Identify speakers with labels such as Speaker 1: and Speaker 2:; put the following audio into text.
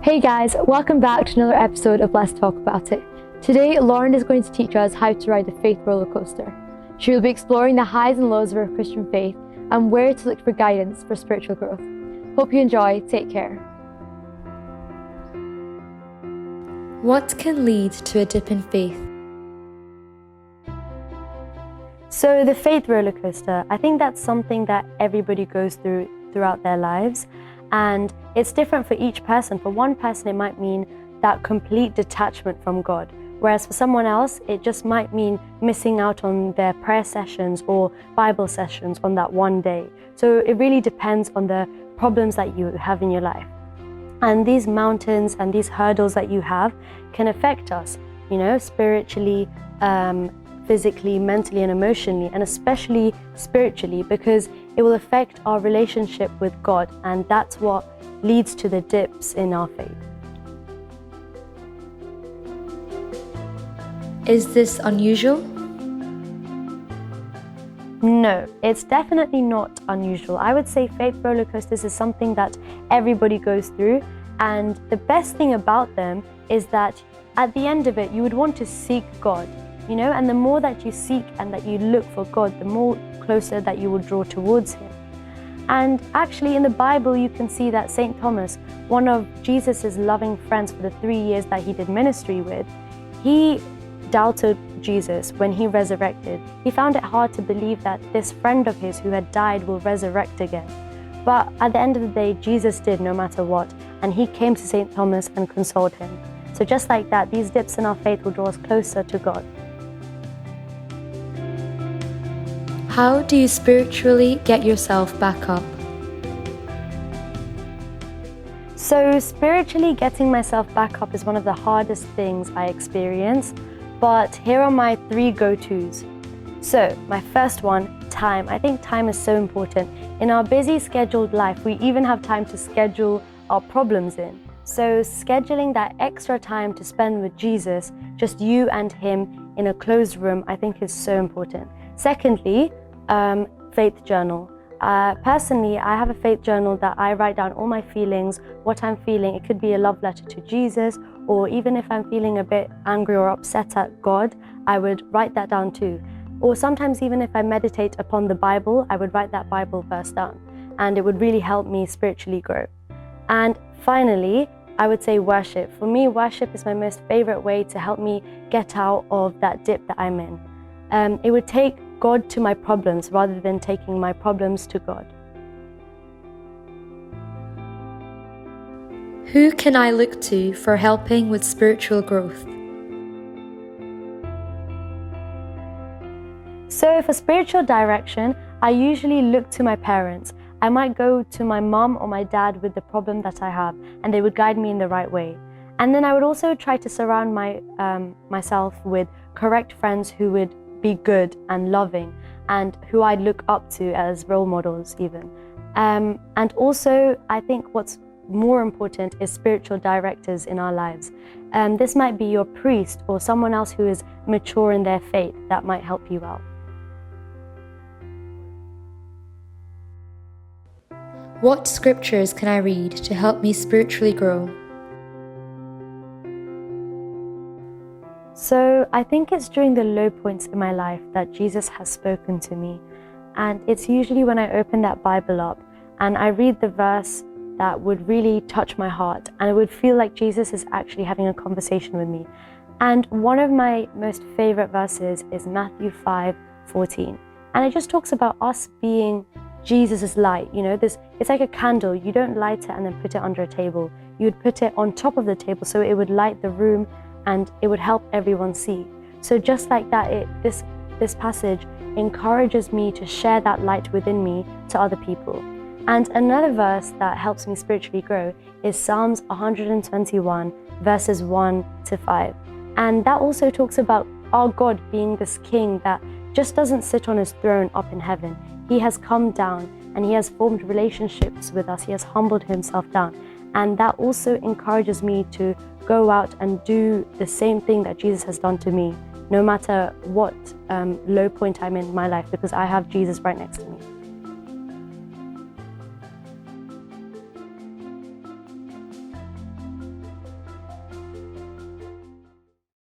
Speaker 1: Hey guys, welcome back to another episode of Let's Talk About It. Today, Lauren is going to teach us how to ride the Faith Rollercoaster. She will be exploring the highs and lows of her Christian faith and where to look for guidance for spiritual growth. Hope you enjoy. Take care.
Speaker 2: What can lead to a dip in faith?
Speaker 3: So the faith rollercoaster, I think that's something that everybody goes through throughout their lives, and it's different for each person. For one person, it might mean that complete detachment from God, whereas for someone else, it just might mean missing out on their prayer sessions or Bible sessions on that one day. So it really depends on the problems that you have in your life. And these mountains and these hurdles that you have can affect us, spiritually, physically, mentally, and emotionally, and especially spiritually, because it will affect our relationship with God, and that's what leads to the dips in our faith.
Speaker 2: Is this unusual?
Speaker 3: No, it's definitely not unusual. I would say faith rollercoasters is something that everybody goes through, and the best thing about them is that at the end of it, you would want to seek God, and the more that you seek and that you look for God, the more closer that you will draw towards Him. And actually in the Bible, you can see that St. Thomas, one of Jesus's loving friends for the 3 years that he did ministry with, he doubted Jesus when he resurrected. He found it hard to believe that this friend of his who had died will resurrect again. But at the end of the day, Jesus did, no matter what, and he came to St. Thomas and consoled him. So just like that, these dips in our faith will draw us closer to God.
Speaker 2: How do you spiritually get yourself back up?
Speaker 3: So spiritually getting myself back up is one of the hardest things I experience, but here are my 3 go-tos. So my first one, time. I think time is so important. In our busy scheduled life, we even have time to schedule our problems in. So scheduling that extra time to spend with Jesus, just you and Him in a closed room, I think is so important. Secondly, faith journal. Personally, I have a faith journal that I write down all my feelings, what I'm feeling. It could be a love letter to Jesus, or even if I'm feeling a bit angry or upset at God, I would write that down too. Or sometimes even if I meditate upon the Bible, I would write that Bible verse down, and it would really help me spiritually grow. And finally, I would say worship. For me, worship is my most favorite way to help me get out of that dip that I'm in. It would take God to my problems rather than taking my problems to God.
Speaker 2: Who can I look to for helping with spiritual growth?
Speaker 3: So for spiritual direction, I usually look to my parents. I might go to my mom or my dad with the problem that I have, and they would guide me in the right way. And then I would also try to surround myself with correct friends who would be good and loving, and who I'd look up to as role models even. And also, I think what's more important is spiritual directors in our lives. This might be your priest or someone else who is mature in their faith that might help you out.
Speaker 2: What scriptures can I read to help me spiritually grow?
Speaker 3: So I think it's during the low points in my life that Jesus has spoken to me. And it's usually when I open that Bible up and I read the verse that would really touch my heart, and it would feel like Jesus is actually having a conversation with me. And one of my most favorite verses is Matthew 5:14. And it just talks about us being Jesus' light. It's like a candle. You don't light it and then put it under a table. You would put it on top of the table so it would light the room and it would help everyone see. So just like that, this passage encourages me to share that light within me to other people. And another verse that helps me spiritually grow is Psalms 121, verses 1 to 5. And that also talks about our God being this king that just doesn't sit on his throne up in heaven. He has come down and he has formed relationships with us. He has humbled himself down. And that also encourages me to go out and do the same thing that Jesus has done to me, no matter what low point I'm in my life, because I have Jesus right next to me.